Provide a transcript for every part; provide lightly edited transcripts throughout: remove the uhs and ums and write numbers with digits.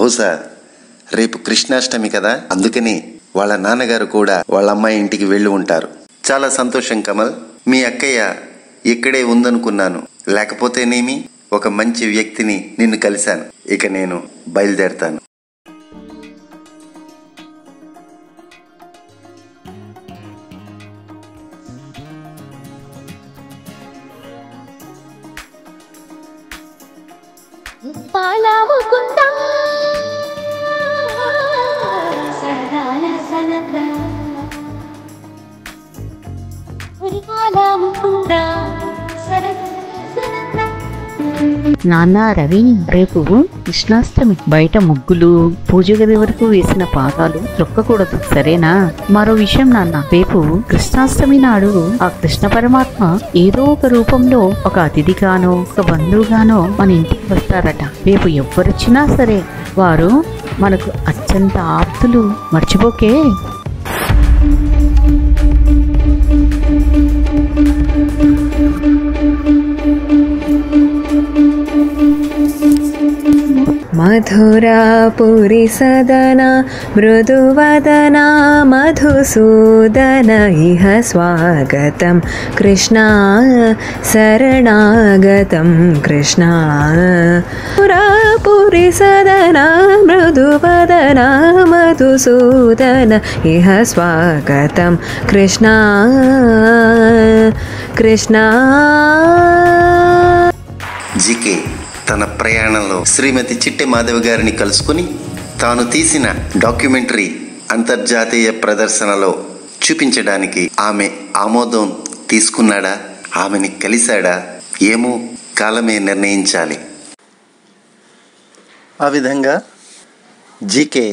బహుశా రేపు కృష్ణాష్టమి కదా, అందుకని వాళ్ళ నాన్నగారు కూడా వాళ్ళ అమ్మాయి ఇంటికి వెళ్ళి ఉంటారు. చాలా సంతోషం కమల్. మీ అక్కయ్య ఇక్కడే ఉందనుకున్నాను. లేకపోతేనేమి, ఒక మంచి వ్యక్తిని నిన్ను కలిశాను. ఇక నేను బయలుదేరతాను. నాన్న రవి, రేపు కృష్ణాష్టమి. బయట ముగ్గులు, పూజ గది వరకు వేసిన పాదాలు తొక్కకూడదు, సరేనా? మరో విషయం నాన్న, రేపు కృష్ణాష్టమి నాడు ఆ కృష్ణ పరమాత్మ ఏదో ఒక రూపంలో ఒక అతిథిగానో ఒక బంధువుగానో మన ఇంటికి వస్తారట. రేపు ఎవ్వరొచ్చినా సరే వారు మనకు అత్యంత ఆప్తులు, మర్చిపోకే. మధురాపురి సదనా మృదువదనా మధుసూదన ఇహ స్వాగతం కృష్ణ శరణాగతం కృష్ణ. మధురాపురి సదనా మృదువదనా మధుసూదన ఇహ స్వాగతం కృష్ణ కృష్ణ. జీకే తన ప్రయాణంలో శ్రీమతి చిట్టె మాధవి గారిని కలుసుకుని తాను తీసిన డాక్యుమెంటరీ అంతర్జాతీయ ప్రదర్శనలో చూపించడానికి ఆమె ఆమోదం తీసుకున్నాడా, ఆమెని కలిశాడా ఏమో కాలమే నిర్ణయించాలి. ఆ విధంగా జీకే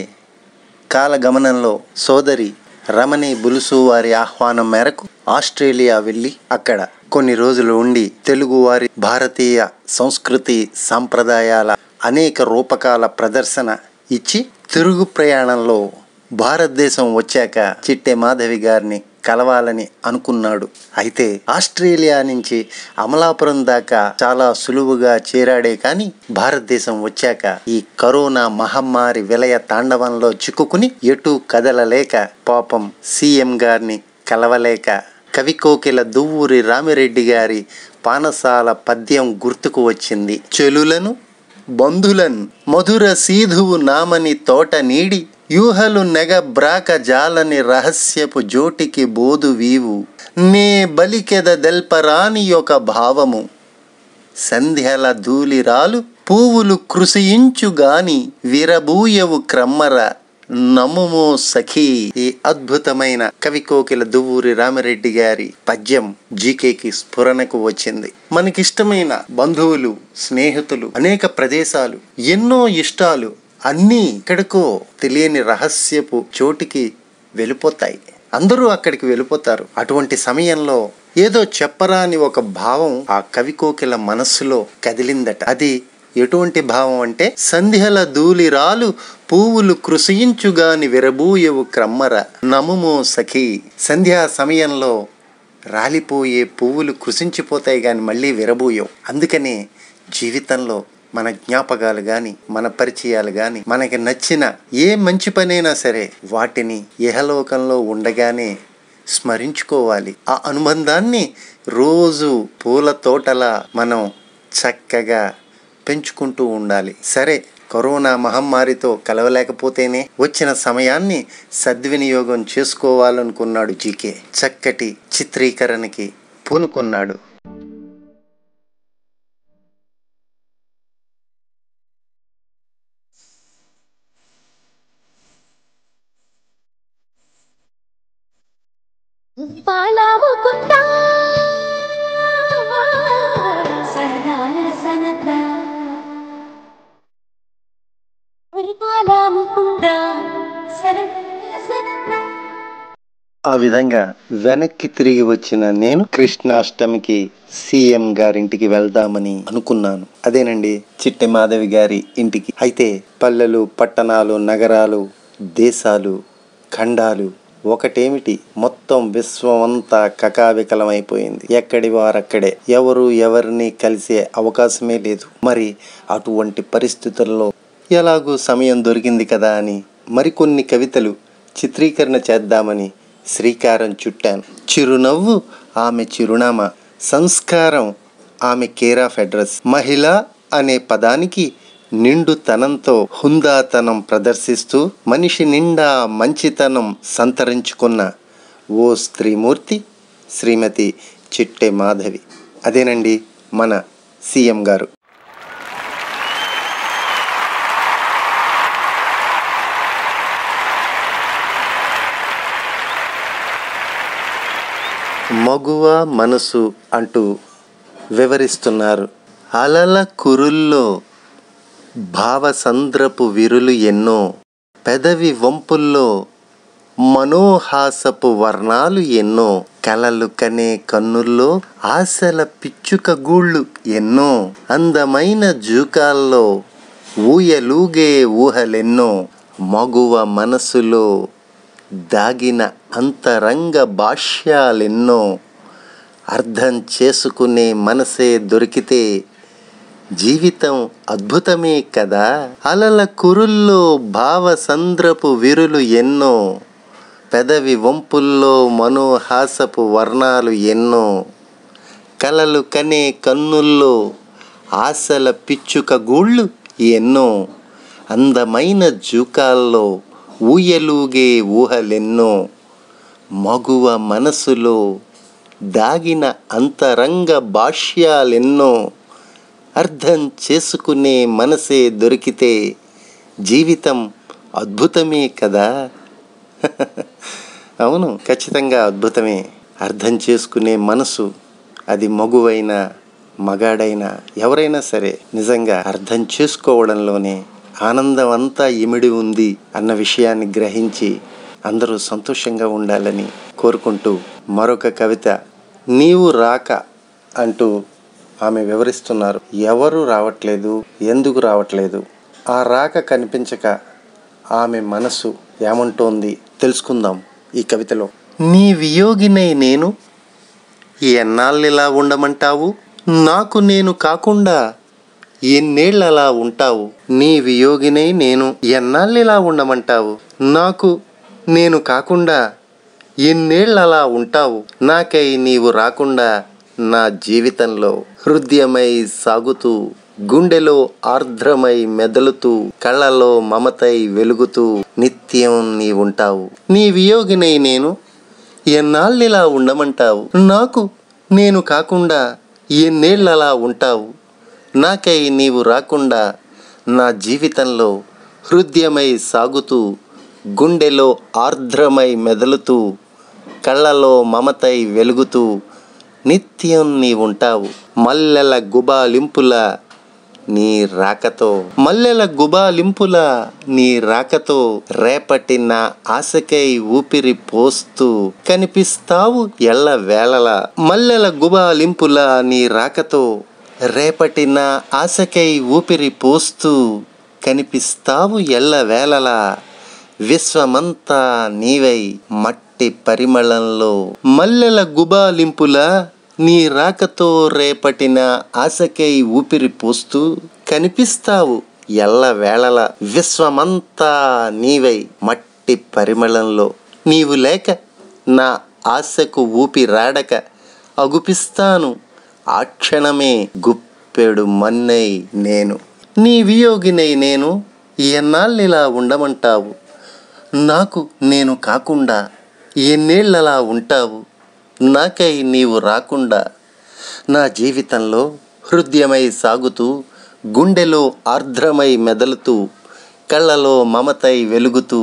కాలగమనంలో సోదరి రమణి బులుసు వారి ఆహ్వానం మేరకు ఆస్ట్రేలియా వెళ్ళి అక్కడ కొన్ని రోజులు ఉండి తెలుగువారి భారతీయ సంస్కృతి సంప్రదాయాల అనేక రూపకాల ప్రదర్శన ఇచ్చి తిరుగు ప్రయాణంలో భారతదేశం వచ్చాక చిట్టె మాధవి గారిని కలవాలని అనుకున్నాడు. అయితే ఆస్ట్రేలియా నుంచి అమలాపురం దాకా చాలా సులువుగా చేరాడే కానీ భారతదేశం వచ్చాక ఈ కరోనా మహమ్మారి విలయ తాండవంలో చిక్కుకుని ఎటూ కదలలేక పాపం సీఎం గారిని కలవలేక కవికోకిల దువ్వూరి రామిరెడ్డి గారి పానసాల పద్యం గుర్తుకు వచ్చింది. చెలులను బంధులను మధుర సీధువు నామని తోట నీడి యూహలు నెగ బ్రాక జాలని రహస్యపు జోటికి బోధు వీవు నే బలికెద దెల్పరాని యొక్క భావము సంధ్యల ధూళిరాలు పువ్వులు కృషించుగాని విరబూయవు క్రమ్మర నమ్ముమో సఖీ. ఈ అద్భుతమైన కవికోకిల దువ్వూరి రామిరెడ్డి గారి పద్యం జీకేకి స్ఫురణకు వచ్చింది. మనకిష్టమైన బంధువులు, స్నేహితులు, అనేక ప్రదేశాలు, ఎన్నో ఇష్టాలు అన్నీ ఎక్కడికో తెలియని రహస్యపు చోటికి వెళ్ళిపోతాయి. అందరూ అక్కడికి వెళ్ళిపోతారు. అటువంటి సమయంలో ఏదో చెప్పరాని ఒక భావం ఆ కవికోకిల మనస్సులో కదిలిందట. అది ఎటువంటి భావం అంటే, సంధ్యల ధూళిరాలు పువ్వులు కృషించుగాని విరబూయవు క్రమ్మర నముమో సఖీ. సంధ్యా సమయంలో రాలిపోయే పువ్వులు కృషించిపోతాయి కానీ మళ్ళీ విరబూయవు. అందుకనే జీవితంలో మన జ్ఞాపకాలు కానీ, మన పరిచయాలు కానీ, మనకి నచ్చిన ఏ మంచి పనైనా సరే వాటిని ఇహలోకంలో ఉండగానే స్మరించుకోవాలి. ఆ అనుబంధాన్ని రోజు పూల తోటలా మనం చక్కగా పెంచుకుంటూ ఉండాలి. సరే, కరోనా మహమ్మారితో కలవలేకపోతేనే వచ్చిన సమయాన్ని సద్వినియోగం చేసుకోవాలనుకున్నాడు జీకే. చక్కటి చిత్రీకరణకి పూనుకున్నాడు. ఆ విధంగా వెనక్కి తిరిగి వచ్చిన నేను కృష్ణాష్టమికి సీఎం గారింటికి వెళ్దామని అనుకున్నాను. అదేనండి, చిట్టె మాధవి గారి ఇంటికి. అయితే పల్లెలు, పట్టణాలు, నగరాలు, దేశాలు, ఖండాలు ఒకటేమిటి, మొత్తం విశ్వం అంతా కకావికలమైపోయింది. ఎక్కడి వారక్కడే, ఎవరు ఎవరిని కలిసే అవకాశమే లేదు. మరి అటువంటి పరిస్థితుల్లో ఎలాగూ సమయం దొరికింది కదా అని మరికొన్ని కవితలు చిత్రీకరణ చేద్దామని శ్రీకారం చుట్టాను. చిరునవ్వు ఆమె చిరునామా, సంస్కారం ఆమె కేర్ ఆఫ్ అడ్రస్. మహిళ అనే పదానికి నిండుతనంతో హుందాతనం ప్రదర్శిస్తూ మనిషి నిండా మంచితనం సంతరించుకున్న ఓ స్త్రీమూర్తి శ్రీమతి చిట్టె మాధవి. అదేనండి మన సీఎం గారు. మగువ మనసు అంటూ వివరిస్తున్నారు. అలల కురుల్లో భావసంద్రపు విరులు ఎన్నో, పెదవి వంపుల్లో మనోహాసపు వర్ణాలు ఎన్నో, కలలు కనే కన్నుల్లో ఆశల పిచ్చుక గూళ్ళు ఎన్నో, అందమైన జూకాల్లో ఊయలూగే ఊహలెన్నో, మగువ మనసులో దాగిన అంతరంగ భాష్యాలెన్నో, అర్థం చేసుకునే మనసే దొరికితే జీవితం అద్భుతమే కదా. అలల కురుల్లో భావసంద్రపు విరులు ఎన్నో, పెదవి వంపుల్లో మనోహాసపు వర్ణాలు ఎన్నో, కలలు కనే కన్నుల్లో ఆశల పిచ్చుక గూళ్ళు ఎన్నో, అందమైన జూకాల్లో ఊయలూగే ఊహలెన్నో, మగువ మనసులో దాగిన అంతరంగ భాష్యాలెన్నో, అర్థం చేసుకునే మనసే దొరికితే జీవితం అద్భుతమే కదా. అవును, ఖచ్చితంగా అద్భుతమే. అర్థం చేసుకునే మనసు, అది మగువైనా మగాడైనా ఎవరైనా సరే, నిజంగా అర్థం చేసుకోవడంలోనే ఆనందం అంతా ఇమిడి ఉంది అన్న విషయాన్ని గ్రహించి అందరూ సంతోషంగా ఉండాలని కోరుకుంటూ మరొక కవిత, నీవు రాక అంటూ ఆమె వివరిస్తున్నారు. ఎవరు రావట్లేదు, ఎందుకు రావట్లేదు, ఆ రాక కనిపించక ఆమె మనసు ఏమంటోంది తెలుసుకుందాం ఈ కవితలో. నీ వియోగినై నేను ఎన్నాళ్ళిలా ఉండమంటావు, నాకు నేను కాకుండా ఎన్నేళ్ళలా ఉంటావు. నీ వియోగినై నేను ఎన్నాళ్ళిలా ఉండమంటావు, నాకు నేను కాకుండా ఎన్నేళ్ళలా ఉంటావు. నాకై నీవు రాకుండా నా జీవితంలో హృదయమై సాగుతూ, గుండెలో ఆర్ద్రమై మెదలుతూ, కళ్ళలో మమతై వెలుగుతూ నిత్యం నీ ఉంటావు. నీ వియోగినై నేను ఎన్నాళ్ళిలా ఉండమంటావు, నాకు నేను కాకుండా ఎన్నేళ్ళలా ఉంటావు. నాకై నీవు రాకుండా నా జీవితంలో హృదయమై సాగుతూ, గుండెలో ఆర్ద్రమై మెదలుతూ, కళ్ళలో మమతై వెలుగుతూ నిత్యం నీ ఉంటావు. మల్లెల గుబాలింపుల నీ రాకతో, మల్లెల గుబాలింపుల నీ రాకతో రేపటి నా ఆశకై ఊపిరి పోస్తూ కనిపిస్తావు ఎల్ల వేళలా. మల్లెల గుబాలింపుల నీ రాకతో రేపటి నా ఆశకై ఊపిరి పోస్తూ కనిపిస్తావు ఎల్ల వేళలా. విశ్వమంతా నీవై మట్టి పరిమళంలో, మల్లెల గుబాలింపుల నీ రాకతో రేపటిన ఆశకై ఊపిరి పోస్తూ కనిపిస్తావు ఎల్ల వేళల. విశ్వమంతా నీవై మట్టి పరిమళంలో, నీవు లేక నా ఆశకు ఊపిరాడక అగుపిస్తాను ఆ క్షణమే గుప్పెడు మన్నై నేను. నీ వియోగినై నేను ఎన్నాళ్ళిలా ఉండమంటావు, నాకు నేను కాకుండా ఎన్నేళ్ళలా ఉంటావు. నాకై నీవు రాకుండా నా జీవితంలో హృదయమై సాగుతూ, గుండెలో ఆర్ద్రమై మెదలుతూ, కళ్ళలో మమతై వెలుగుతూ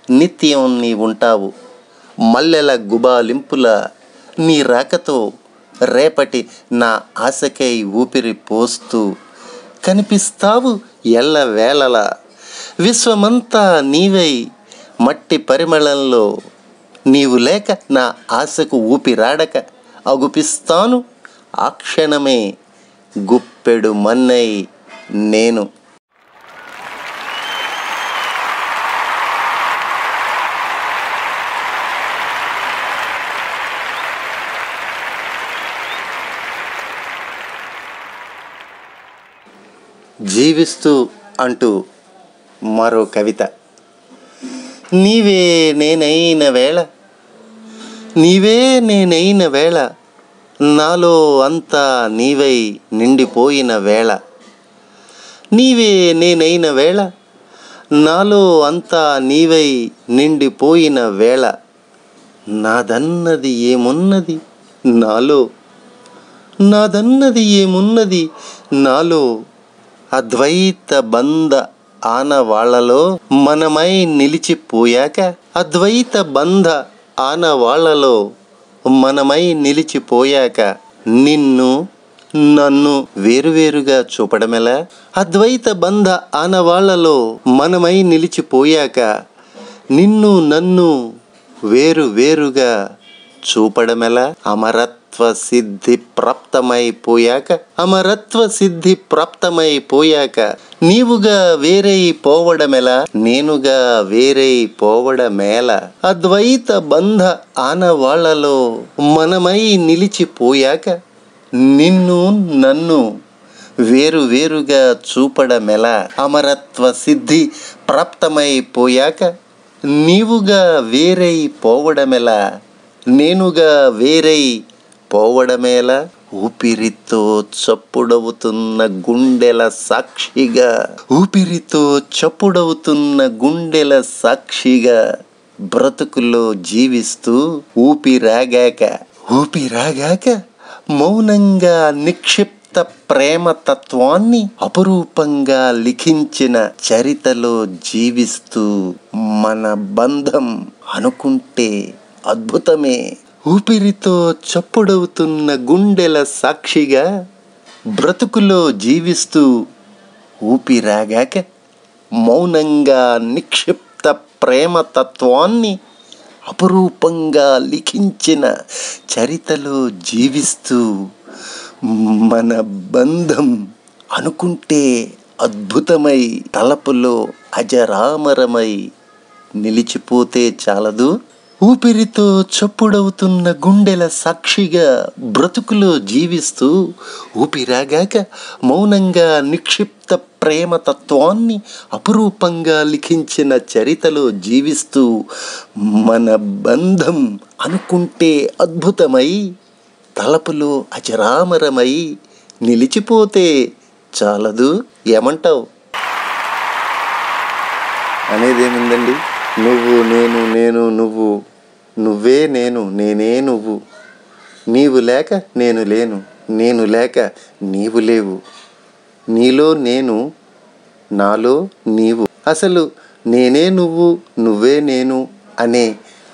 నిత్యం నీ ఉంటావు. మల్లెల గుబాలింపుల నీ రాకతో రేపటి నా ఆశకై ఊపిరి పోస్తూ కనిపిస్తావు ఎల్ల వేళలా. విశ్వమంతా నీవై మట్టి పరిమళంలో, నీవు లేక నా ఆశకు ఊపిరాడక అగుపిస్తాను ఆ క్షణమే గుప్పెడు మన్నై నేను. జీవిస్తూ అంటూ మరో కవిత. నీవే నేనైన వేళ, నీవే నేనైన వేళ, నాలో అంతా నీవై నిండిపోయిన వేళ. నీవే నేనైన వేళ, నాలో అంతా నీవై నిండిపోయిన వేళ. నాదన్నది ఏమున్నది నాలో, నాదన్నది ఏమున్నది నాలో. అద్వైత బంధ ఆనవాళ్లలో మనమై నిలిచిపోయాక, అద్వైత బంధ ఆనవాళ్లలో మనమై నిలిచిపోయాక, నిన్ను నన్ను వేరువేరుగా చూపడమెలా? అద్వైత బంధ ఆనవాళ్లలో మనమై నిలిచిపోయాక, నిన్ను నన్ను వేరువేరుగా చూపడమెలా? అమరత్వ సిద్ధి ప్రాప్తమైపోయాక, అమరత్వ సిద్ధి ప్రాప్తమైపోయాక, నీవుగా వేరై పోవడమెలా, నేనుగా వేరై పోవడమేలా? అద్వైత బంధ ఆనవాళ్లలో మనమై నిలిచిపోయాక, నిన్ను నన్ను వేరువేరుగా చూపడమెలా? అమరత్వ సిద్ధి ప్రాప్తమైపోయాక, నీవుగా వేరై పోవడమెలా, నేనుగా వేరై పోవడమేలా? ఊపిరితో చప్పుడవుతున్న గుండెల సాక్షిగా, ఊపిరితో చప్పుడవుతున్న గుండెల సాక్షిగా, బ్రతుకులో జీవిస్తూ ఊపిరాగాక, ఊపిరాగాక మౌనంగా నిక్షిప్త ప్రేమ తత్వాన్ని అపురూపంగా లిఖించిన చరితలో జీవిస్తూ, మన బంధం అనుకుంటే అద్భుతమే. ఊపిరితో చప్పుడవుతున్న గుండెల సాక్షిగా, బ్రతుకులో జీవిస్తూ ఊపిరాగాక మౌనంగా నిక్షిప్త ప్రేమ తత్వాన్ని అపురూపంగా లిఖించిన చరితలో జీవిస్తూ, మన బంధం అనుకుంటే అద్భుతమై తలపులో అజరామరమై నిలిచిపోతే చాలదు. ఊపిరితో చప్పుడవుతున్న గుండెల సాక్షిగా, బ్రతుకులో జీవిస్తూ ఊపిరాగాక మౌనంగా నిక్షిప్త ప్రేమ తత్వాన్ని అపురూపంగా లిఖించిన చరితలో జీవిస్తూ, మన బంధం అనుకుంటే అద్భుతమై తలపులో అజరామరమై నిలిచిపోతే చాలదు. ఏమంటావు? అనేదేముందండి? నువ్వు నేను, నేను నువ్వు, నువ్వే నేను, నేనే నువ్వు. నీవు లేక నేను లేను, నేను లేక నీవు లేవు. నీలో నేను, నాలో నీవు. అసలు నేనే నువ్వు, నువ్వే నేను అనే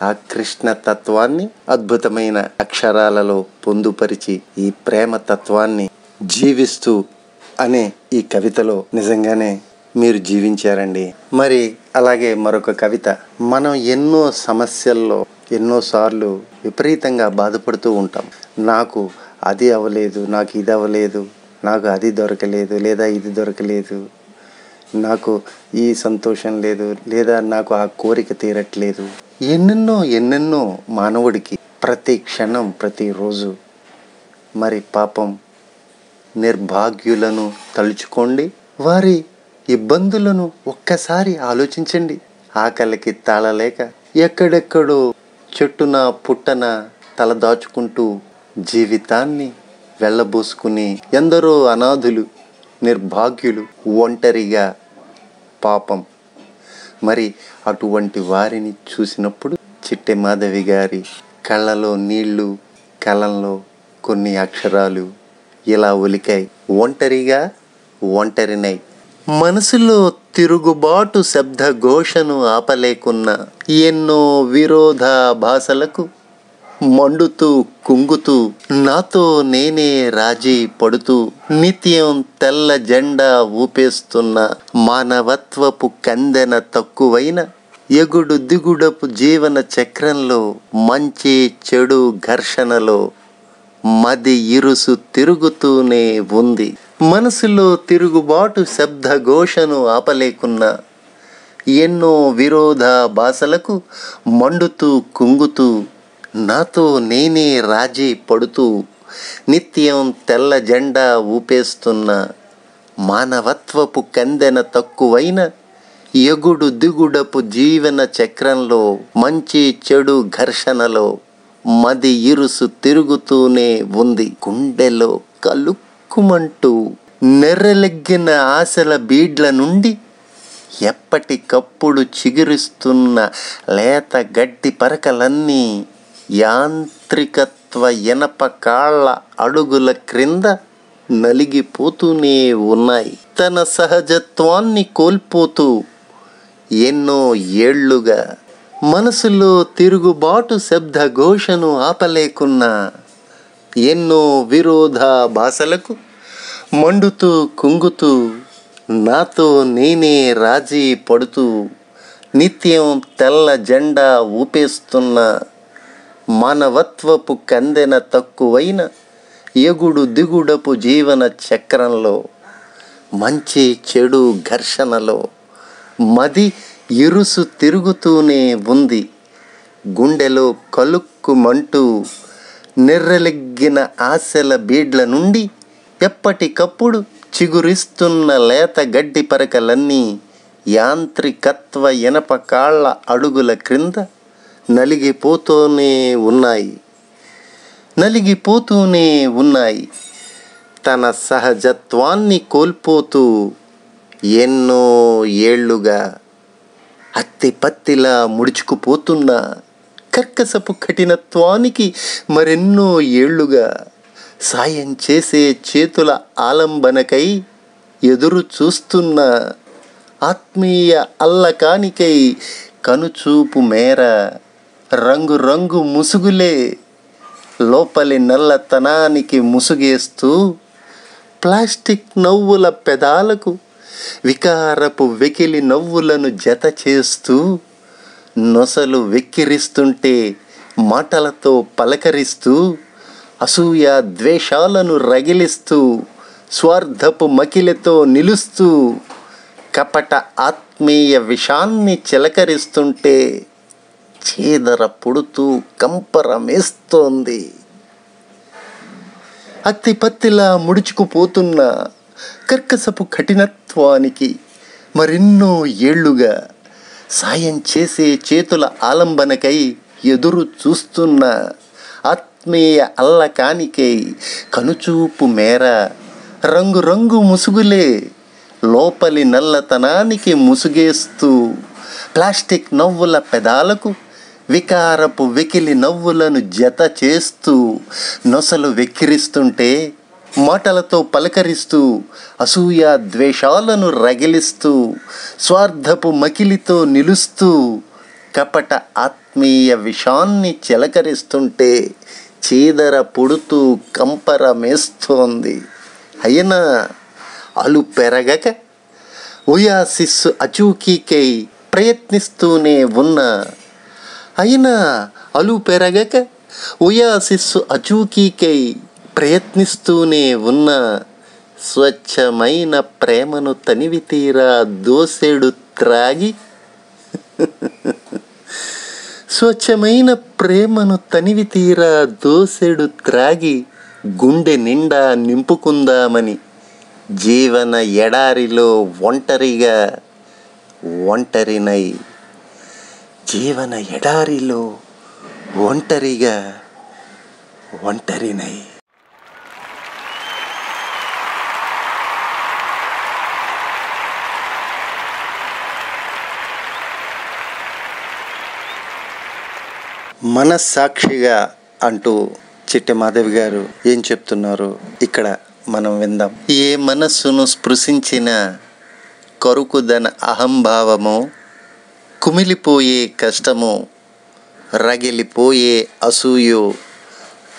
ఆ కృష్ణ తత్వాన్ని అద్భుతమైన అక్షరాలలో పొందుపరిచి, ఈ ప్రేమ తత్వాన్ని జీవిస్తూ అనే ఈ కవితలో నిజంగానే మీరు జీవించారండి. మరి అలాగే మరొక కవిత. మనం ఎన్నో సమస్యల్లో ఎన్నోసార్లు విపరీతంగా బాధపడుతూ ఉంటాం. నాకు అది అవ్వలేదు, నాకు ఇది అవ్వలేదు, నాకు అది దొరకలేదు, లేదా ఇది దొరకలేదు, నాకు ఈ సంతోషం లేదు, లేదా నాకు ఆ కోరిక తీరట్లేదు. ఎన్నెన్నో మానవుడికి ప్రతి క్షణం, ప్రతిరోజు. మరి పాపం నిర్భాగ్యులను తలుచుకోండి, వారి ఇబ్బందులను ఒక్కసారి ఆలోచించండి. ఆకలికి తాళలేక ఎక్కడెక్కడో చెట్టున పుట్టన తలదాచుకుంటూ జీవితాన్ని వెళ్ళబోసుకుని ఎందరో అనాథులు, నిర్భాగ్యులు, ఒంటరిగా పాపం. మరి అటువంటి వారిని చూసినప్పుడు చిట్టె మాధవి గారి కళ్ళలో నీళ్లు, కళ్ళంలో కొన్ని అక్షరాలు ఇలా ఒలికాయి. ఒంటరిగా ఒంటరినై, మనసులో తిరుగుబాటు శబ్ద ఘోషను ఆపలేకున్న, ఎన్నో విరోధాభాసలకు మండుతూ కుంగుతూ, నాతో నేనే రాజీ పడుతూ, నిత్యం తెల్ల జెండా ఊపేస్తున్న, మానవత్వపు కందెన తక్కువైన ఎగుడు దిగుడపు జీవన చక్రంలో, మంచి చెడు ఘర్షణలో మది ఇరుసు తిరుగుతూనే ఉంది. మనసులో తిరుగుబాటు శబ్ద ఘోషను ఆపలేకున్న, ఎన్నో విరోధాభాసలకు మండుతూ కుంగుతూ, నాతో నేనే రాజీ పడుతూ, నిత్యం తెల్ల జెండా ఊపేస్తున్న, మానవత్వపు కందెన తక్కువైన ఎగుడు దిగుడపు జీవన చక్రంలో మంచి చెడు ఘర్షణలో మది ఇరుసు తిరుగుతూనే ఉంది. గుండెలో కలుక్కుమంటూ నెర్రెలెగ్గిన ఆశల బీడ్ల నుండి ఎప్పటికప్పుడు చిగురిస్తున్న లేత గడ్డి పరకలన్నీ యాంత్రికత్వ ఇనప కాళ్ళ అడుగుల క్రింద నలిగిపోతూనే ఉన్నాయి. తన సహజత్వాన్ని కోల్పోతూ ఎన్నో ఏళ్లుగా మనసులో తిరుగుబాటు శబ్దఘోషను ఆపలేకున్నా ఎన్నో విరోధాభాసలకు మండుతూ కుంగుతూ నాతో నేనే రాజీ పడుతూ నిత్యం తెల్ల జెండా ఊపేస్తున్న మానవత్వపు కందెన తక్కువైన ఎగుడు దిగుడపు జీవన చక్రంలో మంచి చెడు ఘర్షణలో మది ఇరుసు తిరుగుతూనే ఉంది. గుండెలో కలుక్కుమంటూ నెర్రెలెగ్గిన ఆశల బీడ్ల నుండి ఎప్పటికప్పుడు చిగురిస్తున్న లేత గడ్డి పరకలన్నీ యాంత్రికత్వ ఇనప కాళ్ళ అడుగుల క్రింద నలిగిపోతూనే ఉన్నాయి. తన సహజత్వాన్ని కోల్పోతూ ఎన్నో ఏళ్లుగా అత్తిపత్తిలా ముడుచుకుపోతున్న కర్కసపు కఠినత్వానికి మరెన్నో ఏళ్లుగా సాయం చేసే చేతుల ఆలంబనకై ఎదురు చూస్తున్న ఆత్మీయ అల్లకానికై కనుచూపు మేర రంగు ముసుగులే లోపలి నల్లతనానికి ముసుగేస్తూ ప్లాస్టిక్ నవ్వుల పెదాలకు వికారపు వెకిలి నవ్వులను జత చేస్తూ నొసలు వెక్కిరిస్తుంటే మాటలతో పలకరిస్తూ అసూయ ద్వేషాలను రగిలిస్తూ స్వార్థపు మకిలితో నిలుస్తూ కపట ఆత్మీయ విషాన్ని చిలకరిస్తుంటే చీదర పుడుతూ కంపరమేస్తోంది. అత్తిపత్తిలా ముడుచుకుపోతున్న కర్కసపు కఠినత్వానికి మరెన్నో ఏళ్లుగా సాయం చేసే చేతుల ఆలంబనకై ఎదురు చూస్తున్న ఆత్మీయ అల్లకానికై కనుచూపు మేర రంగు ముసుగులే లోపలి నల్లతనానికి ముసుగేస్తూ ప్లాస్టిక్ నవ్వుల పెదాలకు వికారపు వెకిలి నవ్వులను జత చేస్తూ నొసలు వెక్కిరిస్తుంటే మాటలతో పలకరిస్తూ అసూయ ద్వేషాలను రగిలిస్తూ స్వార్థపు మకిలితో నిలుస్తూ కపట ఆత్మీయ విషాన్ని చిలకరిస్తుంటే చీదర పుడుతూ కంపరమేస్తోంది. అయినా అలు పెరగక ఉయాసిస్సు అచూకీకై ప్రయత్నిస్తూనే ఉన్నా స్వచ్ఛమైన ప్రేమను తనివి తీరా దోసెడు త్రాగి గుండె నిండా నింపుకుందామని జీవన ఎడారిలో ఒంటరినై మనస్సాక్షిగా అంటూ చిట్టి మాధవి గారు ఏం చెప్తున్నారో ఇక్కడ మనం విందాం. ఏ మనస్సును స్పృశించిన కరుకుదన అహంభావము, కుమిలిపోయే కష్టము, రగిలిపోయే అసూయు,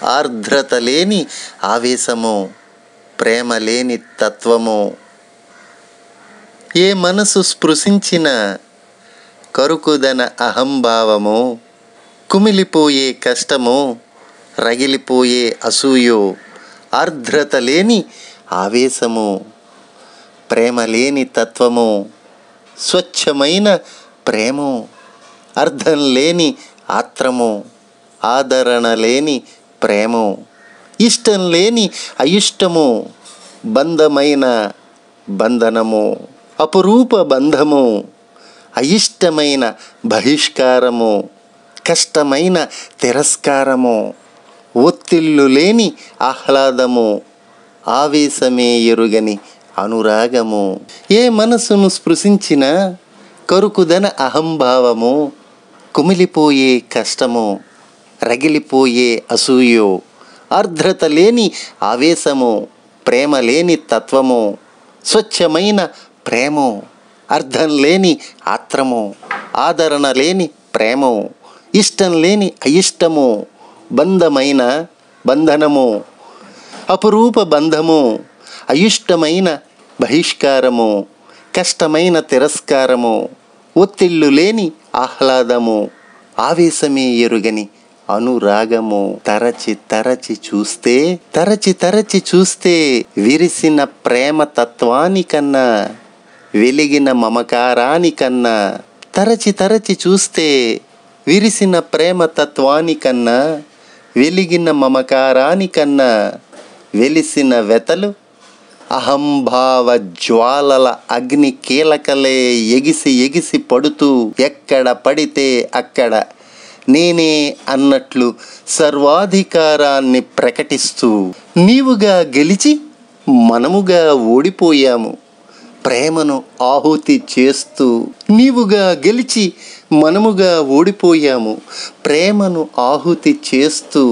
ఆర్ద్రత లేని ఆవేశము, ప్రేమ లేని తత్వము. ఏ మనసు స్పృశించిన కరుకుదన అహంభావము, కుమిలిపోయే కష్టము, రగిలిపోయే అసూయు, ఆర్ద్రత లేని ఆవేశము, ప్రేమ లేని తత్వము, స్వచ్ఛమైన ప్రేమ, అర్థం లేని ఆత్రము, ఆదరణ లేని ప్రేమ, ఇష్టం లేని అయిష్టము, బంధమైన బంధనము, అపురూప బంధము, అయిష్టమైన బహిష్కారము, కష్టమైన తిరస్కారము, ఒత్తిళ్ళు లేని ఆహ్లాదము, ఆవేశమే ఎరుగని అనురాగము, ఏ మనసును స్పృశించిన కరుకుదన అహంభావము, కుమిలిపోయే కష్టము, రగిలిపోయే అసూయో, ఆర్ద్రత లేని ఆవేశము, ప్రేమ లేని తత్వము, స్వచ్ఛమైన ప్రేమో, అర్థం లేని ఆత్రము, ఆదరణ లేని ప్రేమో, ఇష్టం లేని అయిష్టము, బంధమైన బంధనము, అపురూప బంధము, అయిష్టమైన బహిష్కారము, కష్టమైన తిరస్కారము, ఒత్తిళ్ళు లేని ఆహ్లాదము, ఆవేశమే ఎరుగని అనురాగము. తరచి తరచి చూస్తే విరిసిన ప్రేమ తత్వానికన్నా, వెలిగిన మమకారానికన్నా, తరచి చూస్తే విరిసిన ప్రేమ తత్వానికన్నా, వెలిగిన మమకారానికన్నా, వెలిసిన వెతలు అహంభావ జ్వాలల అగ్ని కీలకలే ఎగిసి పడుతూ, ఎక్కడ పడితే అక్కడ నేనే అన్నట్లు సర్వాధికారాన్ని ప్రకటిస్తూ, నీవుగా గెలిచి మనముగా ఓడిపోయాము ప్రేమను ఆహుతి చేస్తూ, నీవుగా గెలిచి మనముగా ఓడిపోయాము ప్రేమను ఆహుతి చేస్తూ,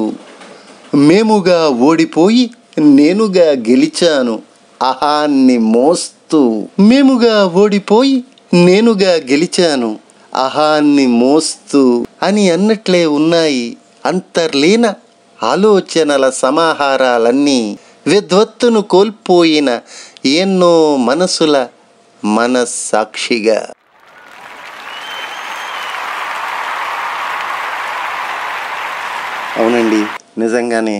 మేముగా ఓడిపోయి నేనుగా గెలిచాను అహాన్ని మోస్తూ, మేముగా ఓడిపోయి నేనుగా గెలిచాను అహాన్ని మోస్తూ అని అన్నట్లే ఉన్నాయి అంతర్లీన ఆలోచనల సమాహారాలన్నీ, విద్వత్తును కోల్పోయిన ఎన్నో మనసుల మనస్సాక్షిగా. అవునండి, నిజంగానే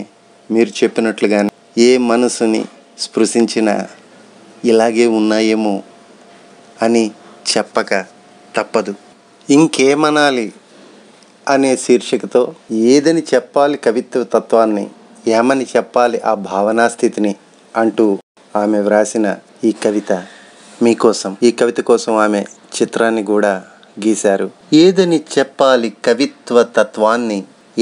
మీరు చెప్పినట్లుగానే ఏ మనసుని స్పృశించినా ఇలాగే ఉన్నాయేమో అని చెప్పక తప్పదు. ఇంకేమనాలి అనే శీర్షికతో ఏదని చెప్పాలి కవిత్వ తత్వాన్ని, ఏమని చెప్పాలి ఆ భావనా స్థితిని అంటూ ఆమె వ్రాసిన ఈ కవిత మీకోసం. ఈ కవిత కోసం ఆమె చిత్రాన్ని కూడా గీశారు. ఏదని చెప్పాలి కవిత్వ తత్వాన్ని,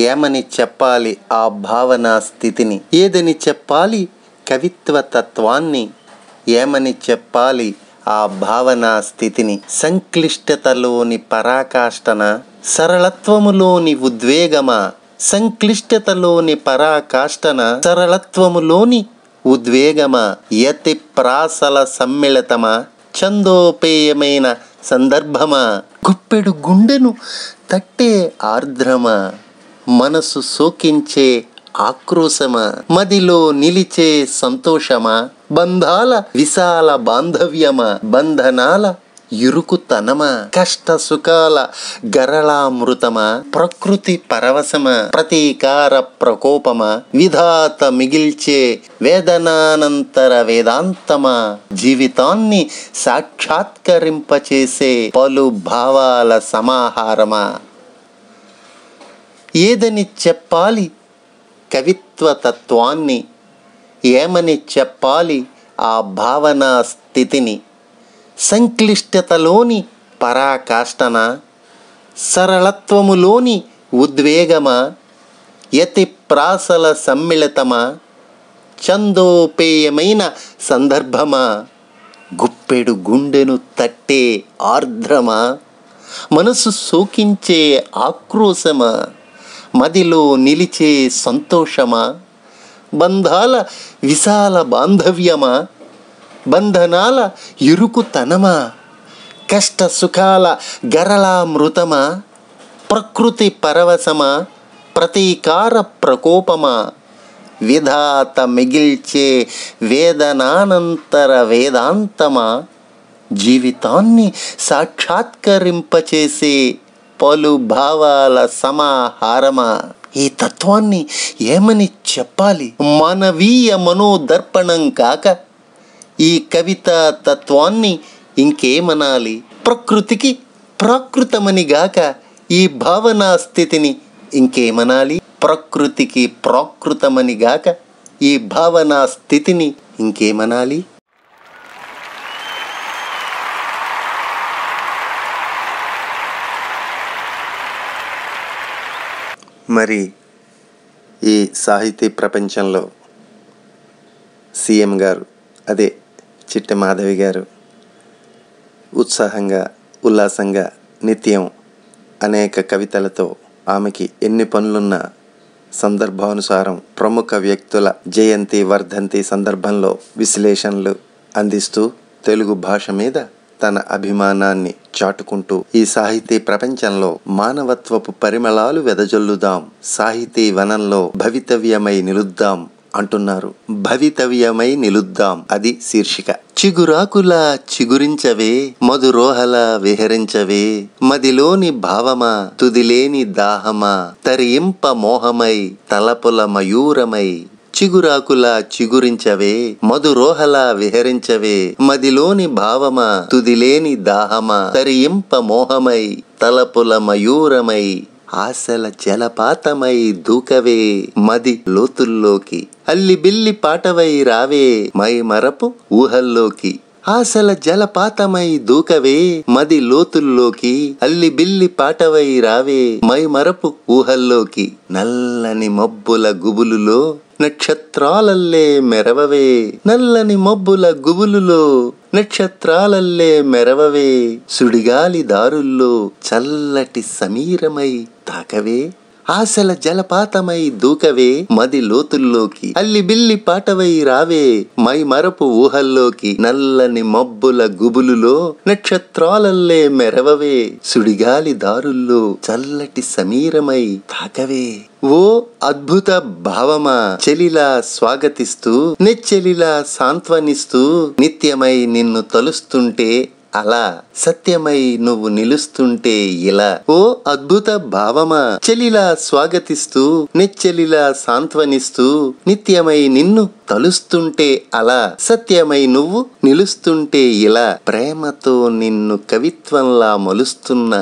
ఏమని చెప్పాలి ఆ భావనా స్థితిని, ఏదని చెప్పాలి కవిత్వ తత్వాన్ని, ఏమని చెప్పాలి ఆ భావనా స్థితిని, సంక్లిష్టతలోని పరాకాష్టన, సరళత్వములోని ఉద్వేగమా, సంక్లిష్టతలోని పరాకాష్టన, సరళత్వములోని ఉద్వేగమా, యతి ప్రాసల సమ్మిళితమా, ఛందోపేయమైన సందర్భమా, గుప్పెడు గుండెను తట్టే ఆర్ద్రమా, మనసు సోకించే ఆక్రోశమా, మదిలో నిలిచే సంతోషమా, బంధాల విశాల బాంధవ్యమా, బంధనాల ఇరుకుతనమా, కష్ట సుఖాల గరళామృతమా, ప్రకృతి పరవశమా, ప్రతీకార ప్రకోపమా, విధాత మిగిల్చే వేదనానంతర వేదాంతమా, జీవితాన్ని సాక్షాత్కరింపచేసే పలు భావాల సమాహారమా. ఏదని చెప్పాలి కవిత్వ తత్వాన్ని, ఏమని చెప్పాలి ఆ భావనా స్థితిని, సంక్లిష్టతలోని పరాకాష్టన, సరళత్వములోని ఉద్వేగమా, యతి ప్రాసల సమ్మిళితమా, ఛందోపేయమైన సందర్భమా, గుప్పెడు గుండెను తట్టే ఆర్ద్రమా, మనసు సోకించే ఆక్రోశమా, మదిలో నిలిచే సంతోషమా, బంధాల విశాల బాంధవ్యమా, బంధనాల ఇరుకుతనమా, కష్ట సుఖాల గరళామృతమా, ప్రకృతి పరవశమా, ప్రతీకార ప్రకోపమా, విధాత మిగిల్చే వేదనానంతర వేదాంతమా, జీవితాన్ని సాక్షాత్కరింపచేసే పలు భావాల సమాహారమా. ఈ తత్వాన్ని ఏమని చెప్పాలి? మానవీయ మనోదర్పణం కాక ఈ కవితా తత్వాన్ని ఇంకేమనాలి? ప్రకృతికి ప్రాకృతమని గాక ఈ భావనా స్థితిని ఇంకేమనాలి? ప్రకృతికి ప్రాకృతమని గాక ఈ భావనా స్థితిని ఇంకేమనాలి? మరి ఈ సాహితీ ప్రపంచంలో సీఎం గారు, అదే చిట్టె మాధవి గారు ఉత్సాహంగా, ఉల్లాసంగా నిత్యం అనేక కవితలతో ఆమెకి ఎన్ని పనులున్నా సందర్భానుసారం ప్రముఖ వ్యక్తుల జయంతి, వర్ధంతి సందర్భంలో విశ్లేషణలు అందిస్తూ తెలుగు భాష మీద తన అభిమానాన్ని చాటుకుంటూ ఈ సాహితీ ప్రపంచంలో మానవత్వపు పరిమళాలు వెదజల్లుదాం, సాహితీ వనంలో భవితవ్యమై నిలుద్దాం అంటున్నారు. భవితవ్యమై నిలుద్దాం, అది శీర్షిక. చిగురాకులా చిగురించవే, మధురోహలా విహరించవే, మదిలోని భావమా తుదిలేని దాహమా, తరింప మోహమై తలపుల మయూరమై. చిగురాకులా చిగురించవే, మధురోహలా విహరించవే, మదిలోని భావమా తుదిలేని దాహమా, తరింప మోహమై తలపుల మయూరమై. ఆశల జలపాతమై దూకవే మది లోతుల్లోకి, అల్లి బిల్లి పాటవై రావే మై మరపు ఊహల్లోకి. ఆశల జలపాతమై దూకవే మది లోతుల్లోకి, అల్లి బిల్లి పాటవై రావే మై మరపు ఊహల్లోకి. నల్లని మబ్బుల గుబులులో నక్షత్రాలల్లే మెరవవే, నల్లని మబ్బుల గుబులులో నక్షత్రాలల్లే మెరవవే, సుడిగాలి దారుల్లో చల్లటి సమీరమై తాకవే. ఆశల జలపాతమై దూకవే మది లోతుల్లోకి, అల్లి బిల్లి పాటవై రావే మై మరపు ఊహల్లోకి. నల్లని మబ్బుల గుబులులో నక్షత్రాలల్లే మెరవవే, సుడిగాలి దారుల్లో చల్లటి సమీరమై తాకవే. ఓ అద్భుత భావమా చెలిలా స్వాగతిస్తూ, నెచ్చెలిలా సాంత్వనిస్తూ, నిత్యమై నిన్ను తలుస్తుంటే అలా, సత్యమై నువ్వు నిలుస్తుంటే ఇలా. ఓ అద్భుత భావమా చెలిలా స్వాగతిస్తూ, నెచ్చెలిలా సాంత్వనిస్తూ, నిత్యమై నిన్ను తలుస్తుంటే అలా, సత్యమై నువ్వు నిలుస్తుంటే ఇలా. ప్రేమతో నిన్ను కవిత్వంలా మలుస్తున్నా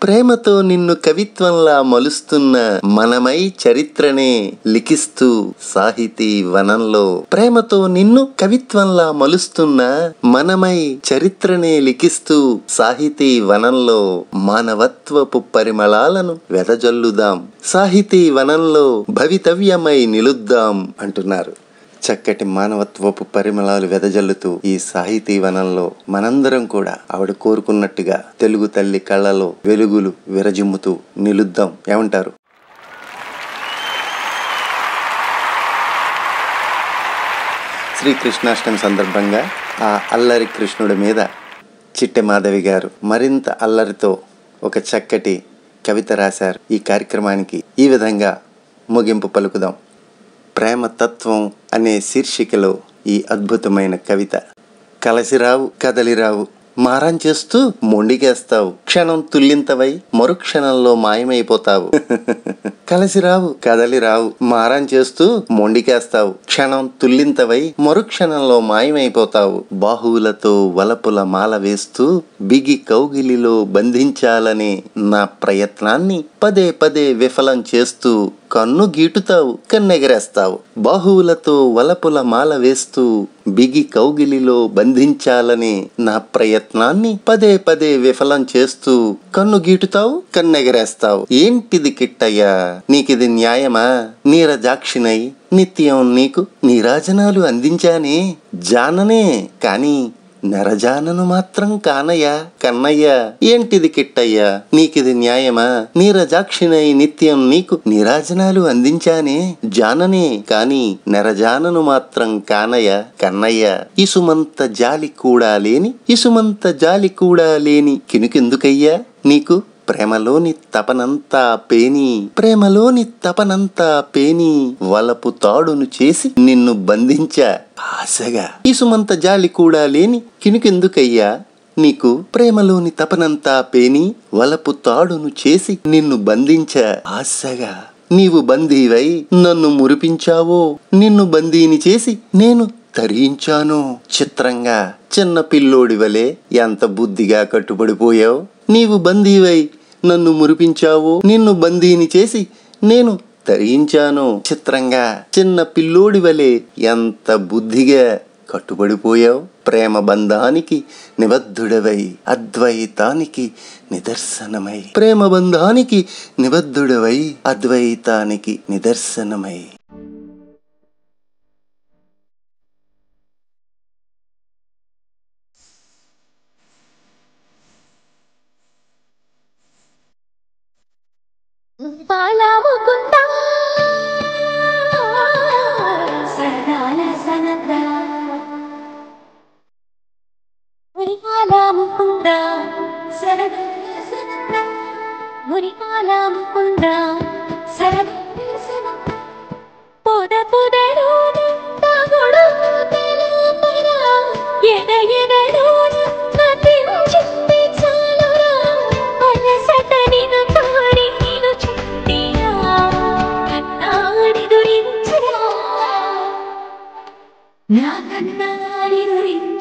ప్రేమతో నిన్ను కవిత్వంలా మలుస్తున్న మనమై చరిత్రనే లిఖిస్తూ సాహితీ వనంలో. ప్రేమతో నిన్ను కవిత్వంలా మలుస్తున్న మనమై చరిత్రనే లిఖిస్తూ సాహితీ వనంలో. మానవత్వపు పరిమళాలను వెదజల్లుదాం, సాహితీ వనంలో భవితవ్యమై నిలుద్దాం అంటున్నారు. చక్కటి మానవత్వపు పరిమళాలు వెదజల్లుతూ ఈ సాహితీ వనంలో మనందరం కూడా ఆవిడ కోరుకున్నట్టుగా తెలుగు తల్లి కళ్ళలో వెలుగులు విరజిమ్ముతూ నిలుద్దాం. ఏమంటారు? శ్రీకృష్ణాష్టమి సందర్భంగా ఆ అల్లరి కృష్ణుడి మీద చిట్టె మాధవి గారు మరింత అల్లరితో ఒక చక్కటి కవిత రాశారు. ఈ కార్యక్రమానికి ఈ విధంగా ముగింపు పలుకుదాం. ప్రేమ తత్వం అనే శీర్షికలో ఈ అద్భుతమైన కవిత. కలసిరావు కదలిరావు, మారం చేస్తూ మొండికేస్తావు, క్షణం తుల్లింతవై మరుక్షణంలో మాయమైపోతావు. కలసిరావు కదలిరావు, మారం చేస్తూ మొండికేస్తావు, క్షణం తుల్లింతవై మరుక్షణంలో మాయమైపోతావు. బాహువులతో వలపుల మాల వేస్తూ బిగి కౌగిలిలో బంధించాలనే నా ప్రయత్నాన్ని పదే పదే విఫలం చేస్తూ కన్ను గీటుతావు, కన్నెగరేస్తావు. బాహువులతో వలపుల మాల వేస్తూ బిగి కౌగిలిలో బంధించాలని నా ప్రయత్నాన్ని పదే పదే విఫలం చేస్తూ కన్ను గీటుతావు, కన్నెగరేస్తావు. ఏంటిది కిట్టయ్యా, నీకిది న్యాయమా? నీరజాక్షినై నిత్యం నీకు నీరాజనాలు అందించానే, జాననే కాని నెరజానను మాత్రం కానయ్యా కన్నయ్యా. ఏంటిది కిట్టయ్యా, నీకిది న్యాయమా? నీరజాక్షినై నిత్యం నీకు నీరాజనాలు అందించానే, జాననే కాని నెరజానను మాత్రం కానయ్యా కన్నయ్యా. ఇసుమంత జాలి కూడా లేని, ఇసుమంత జాలి కూడా లేని కినుకెందుకయ్యా నీకు? ప్రేమలోని తపనంతా పేని, ప్రేమలోని తపనంతా పేని, వలపు తాడును చేసి నిన్ను బంధించా ఆశగా. ఇసుమంత జాలి కూడా లేని కినుకెందుకయ్యా నీకు? ప్రేమలోని తపనంతా పేని, వలపు తాడును చేసి నిన్ను బంధించా ఆశగా. నీవు బందీవై నన్ను మురిపించావో, నిన్ను బందీని చేసి నేను తరించాను. చిత్రంగా చిన్న పిల్లోడి వలె ఎంత బుద్ధిగా కట్టుబడిపోయావు. నీవు బందీవై నన్ను మురిపించావో, నిన్ను బందీని చేసి నేను తరించాను. చిత్రంగా చిన్న పిల్లోడి వలె ఎంత బుద్ధిగా కట్టుబడిపోయావు. ప్రేమ బంధానికి నిబద్ధుడవై అద్వైతానికి నిదర్శనమై. ప్రేమ బంధానికి నిబద్ధుడవై అద్వైతానికి నిదర్శనమై. బాలముకుందా సరదాల సనదా మురిపాలముకుందా సరదాల సనదా మురిపాలముకుందా సరదాల సనదా పొద పొదలో తగుడు తెలుపరా ఎద ఎదలో నటించింది చాలురా అలసటనిను తాడి నా కన్నాడి గురించి